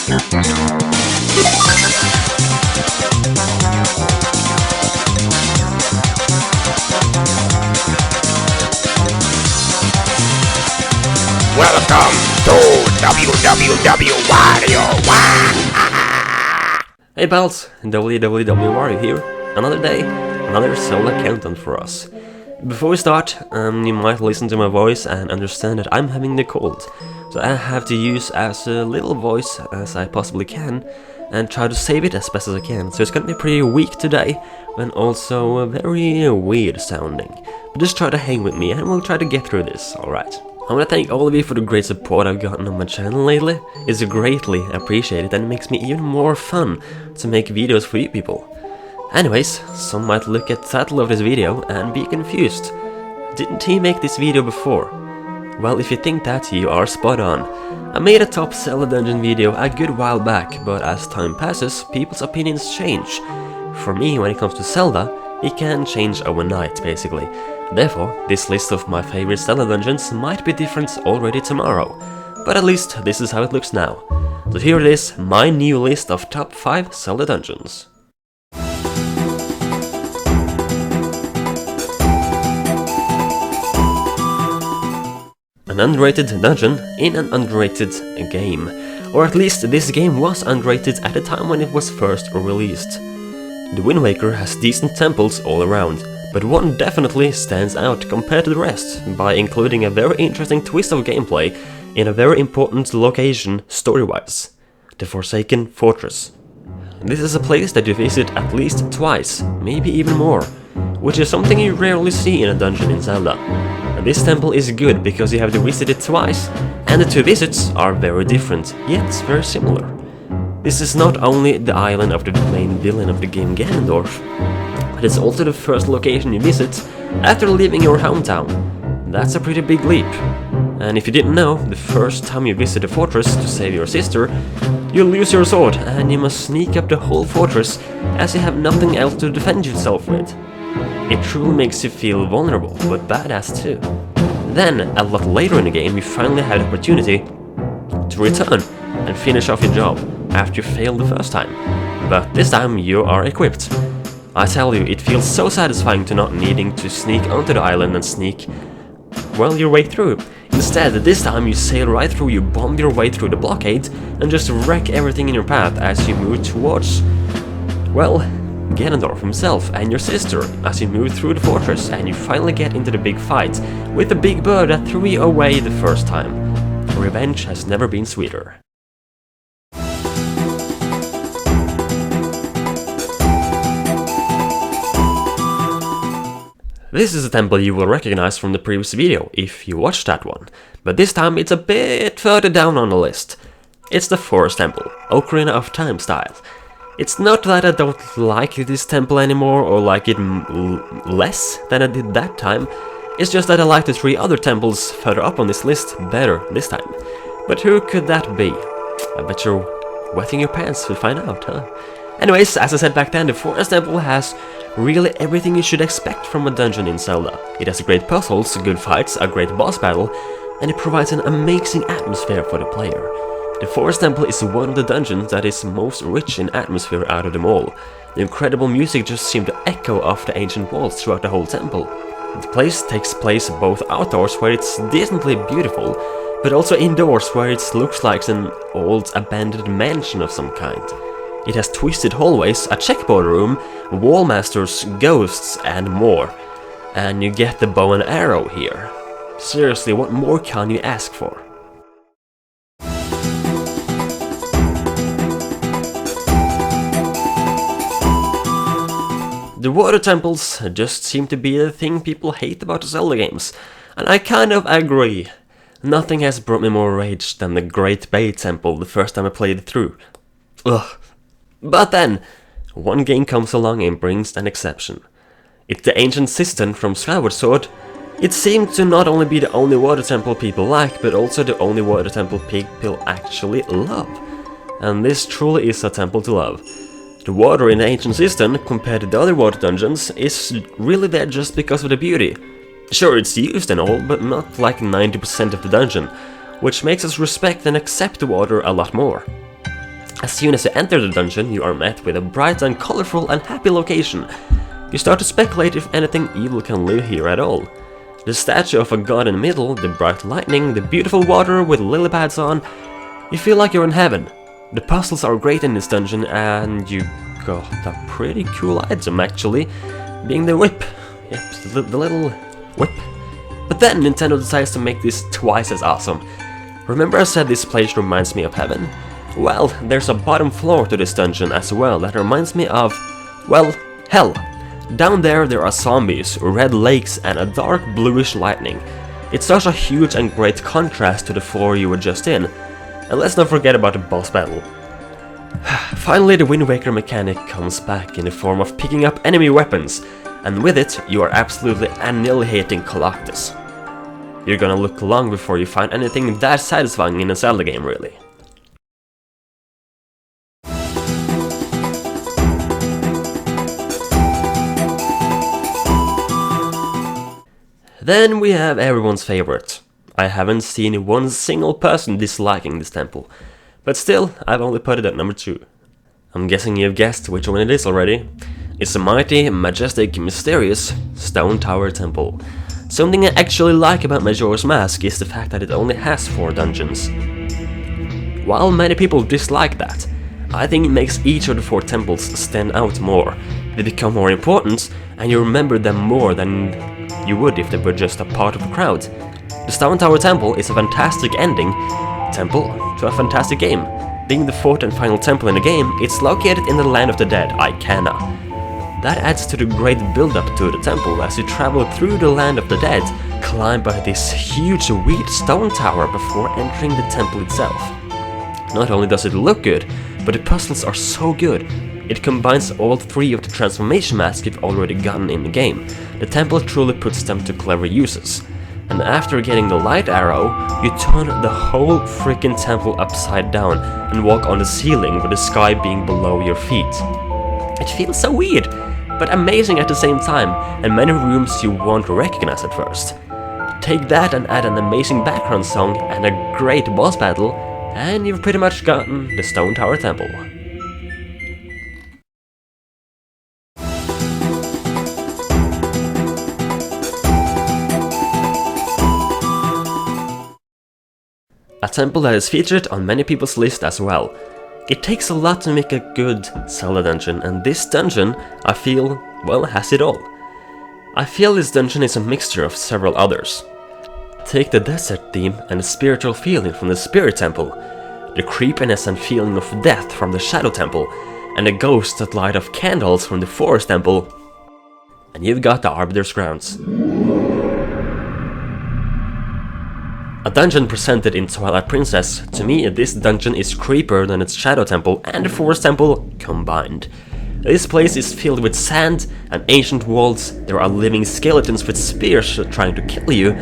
Welcome to WWW Hey pals, WWW Wario here. Another day, another Zelda countdown for us. Before we start, you might listen to my voice and understand that I'm having the cold. So I have to use as little voice as I possibly can and try to save it as best as I can. So it's gonna be pretty weak today and also very weird sounding. But just try to hang with me and we'll try to get through this, alright? I want to thank all of you for the great support I've gotten on my channel lately. It's greatly appreciated and it makes me even more fun to make videos for you people. Anyways, some might look at the title of this video and be confused. Didn't he make this video before? Well, if you think that, you are spot on. I made a top Zelda Dungeon video a good while back, but as time passes, people's opinions change. For me, when it comes to Zelda, it can change overnight, basically. Therefore, this list of my favorite Zelda dungeons might be different already tomorrow. But at least this is how it looks now. So here it is, my new list of top 5 Zelda dungeons. An underrated dungeon in an underrated game. Or at least this game was underrated at the time when it was first released. The Wind Waker has decent temples all around, but one definitely stands out compared to the rest by including a very interesting twist of gameplay in a very important location story-wise, the Forsaken Fortress. This is a place that you visit at least twice, maybe even more, which is something you rarely see in a dungeon in Zelda. And this temple is good because you have to visit it twice, and the two visits are very different, yet very similar. This is not only the island of the main villain of the game Ganondorf, but it's also the first location you visit after leaving your hometown. That's a pretty big leap. And if you didn't know, the first time you visit the fortress to save your sister, you lose your sword and you must sneak up the whole fortress as you have nothing else to defend yourself with. It truly makes you feel vulnerable, but badass too. Then, a lot later in the game, you finally have the opportunity to return and finish off your job after you failed the first time. But this time you are equipped. I tell you, it feels so satisfying to not needing to sneak onto the island and sneak, well, your way through. Instead, this time you sail right through, you bomb your way through the blockade and just wreck everything in your path as you move towards, well, Ganondorf himself and your sister as you move through the fortress and you finally get into the big fight with the big bird that threw you away the first time. Revenge has never been sweeter. This is a temple you will recognize from the previous video, if you watched that one, but this time it's a bit further down on the list. It's the Forest Temple, Ocarina of Time style. It's not that I don't like this temple anymore or like it less than I did that time, it's just that I like the 3 other temples further up on this list better this time. But who could that be? I bet you're wetting your pants to find out, huh? Anyways, as I said back then, the Forest Temple has really everything you should expect from a dungeon in Zelda. It has great puzzles, good fights, a great boss battle, and it provides an amazing atmosphere for the player. The Forest Temple is one of the dungeons that is most rich in atmosphere out of them all. The incredible music just seemed to echo off the ancient walls throughout the whole temple. The place takes place both outdoors, where it's decently beautiful, but also indoors, where it looks like an old abandoned mansion of some kind. It has twisted hallways, a checkboard room, wall masters, ghosts, and more. And you get the bow and arrow here. Seriously, what more can you ask for? The water temples just seem to be the thing people hate about the Zelda games, and I kind of agree. Nothing has brought me more rage than the Great Bay Temple the first time I played it through. Ugh. But then, one game comes along and brings an exception. It's the ancient cistern from Skyward Sword. It seemed to not only be the only water temple people like, but also the only water temple people actually love. And this truly is a temple to love. The water in the ancient cistern, compared to the other water dungeons, is really there just because of the beauty. Sure, it's used and all, but not like 90% of the dungeon, which makes us respect and accept the water a lot more. As soon as you enter the dungeon, you are met with a bright and colorful and happy location. You start to speculate if anything evil can live here at all. The statue of a god in the middle, the bright lightning, the beautiful water with lily pads on. You feel like you're in heaven. The puzzles are great in this dungeon, and you got a pretty cool item actually, being the whip. Yep, the little whip. But then Nintendo decides to make this twice as awesome. Remember I said this place reminds me of heaven? Well, there's a bottom floor to this dungeon as well that reminds me of, well, hell. Down there are zombies, red lakes and a dark bluish lightning. It's such a huge and great contrast to the floor you were just in. And let's not forget about the boss battle. Finally, the Wind Waker mechanic comes back in the form of picking up enemy weapons, and with it you are absolutely annihilating Colossus. You're gonna look long before you find anything that satisfying in a Zelda game, really. Then we have everyone's favorite. I haven't seen one single person disliking this temple, but still, I've only put it at number 2. I'm guessing you've guessed which one it is already. It's a mighty, majestic, mysterious Stone Tower Temple. Something I actually like about Majora's Mask is the fact that it only has 4 dungeons. While many people dislike that, I think it makes each of the 4 temples stand out more. They become more important, and you remember them more than you would if they were just a part of the crowd. The Stone Tower Temple is a fantastic ending temple to a fantastic game. Being the 4th and final temple in the game, it's located in the Land of the Dead, Ikana. That adds to the great build-up to the temple as you travel through the Land of the Dead, climb by this huge weird stone tower before entering the temple itself. Not only does it look good, but the puzzles are so good. It combines all 3 of the transformation masks you've already gotten in the game. The temple truly puts them to clever uses. And after getting the light arrow, you turn the whole freaking temple upside down and walk on the ceiling with the sky being below your feet. It feels so weird, but amazing at the same time, and many rooms you won't recognize at first. Take that and add an amazing background song and a great boss battle, and you've pretty much gotten the Stone Tower Temple. A temple that is featured on many people's list as well. It takes a lot to make a good Zelda dungeon, and this dungeon, I feel, well, has it all. I feel this dungeon is a mixture of several others. Take the desert theme and the spiritual feeling from the Spirit Temple, the creepiness and feeling of death from the Shadow Temple, and the ghosts that light up candles from the Forest Temple, and you've got the Arbiter's Grounds. A dungeon presented in Twilight Princess, to me this dungeon is creepier than its Shadow Temple and the Forest Temple combined. This place is filled with sand and ancient walls, there are living skeletons with spears trying to kill you,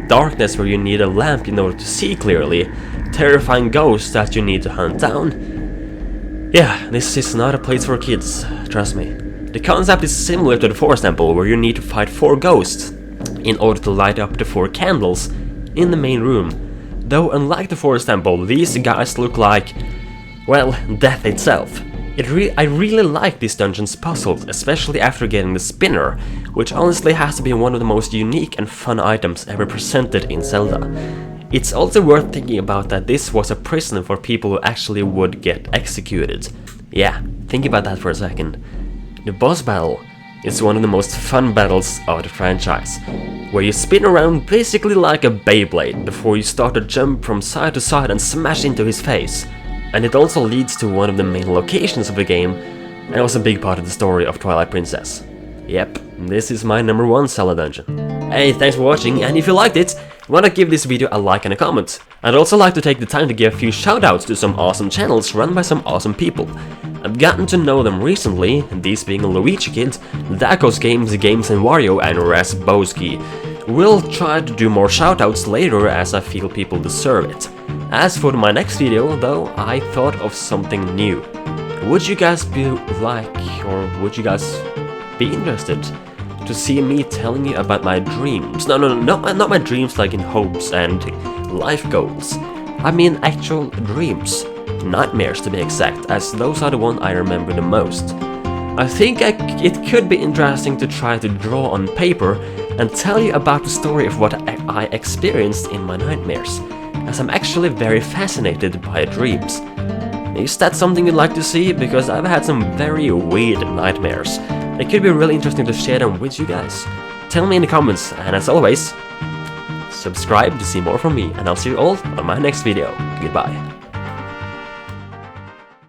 darkness where you need a lamp in order to see clearly, terrifying ghosts that you need to hunt down. Yeah, this is not a place for kids, trust me. The concept is similar to the Forest Temple where you need to fight 4 ghosts in order to light up the 4 candles in the main room. Though unlike the Forest Temple, these guys look like, well, death itself. I really like this dungeon's puzzles, especially after getting the spinner, which honestly has to be one of the most unique and fun items ever presented in Zelda. It's also worth thinking about that this was a prison for people who actually would get executed. Yeah, think about that for a second. The boss battle is one of the most fun battles of the franchise, where you spin around basically like a Beyblade before you start to jump from side to side and smash into his face. And it also leads to one of the main locations of the game, and was a big part of the story of Twilight Princess. Yep, this is my number 1 Zelda dungeon. Hey, thanks for watching, and if you liked it, wanna give this video a like and a comment. I'd also like to take the time to give a few shoutouts to some awesome channels run by some awesome people. I've gotten to know them recently, these being Luigi Kid, Dakos Games, Games and Wario, and Rasbowski. We'll try to do more shoutouts later as I feel people deserve it. As for my next video, though, I thought of something new. Would you guys be would you guys be interested to see me telling you about my dreams? No, not my dreams like in hopes and life goals. I mean actual dreams. nightmares to be exact, as those are the one I remember the most. I think it could be interesting to try to draw on paper and tell you about the story of what I experienced in my nightmares, as I'm actually very fascinated by dreams. Is that something you'd like to see? Because I've had some very weird nightmares. It could be really interesting to share them with you guys. Tell me in the comments, and as always, subscribe to see more from me, and I'll see you all on my next video. Goodbye.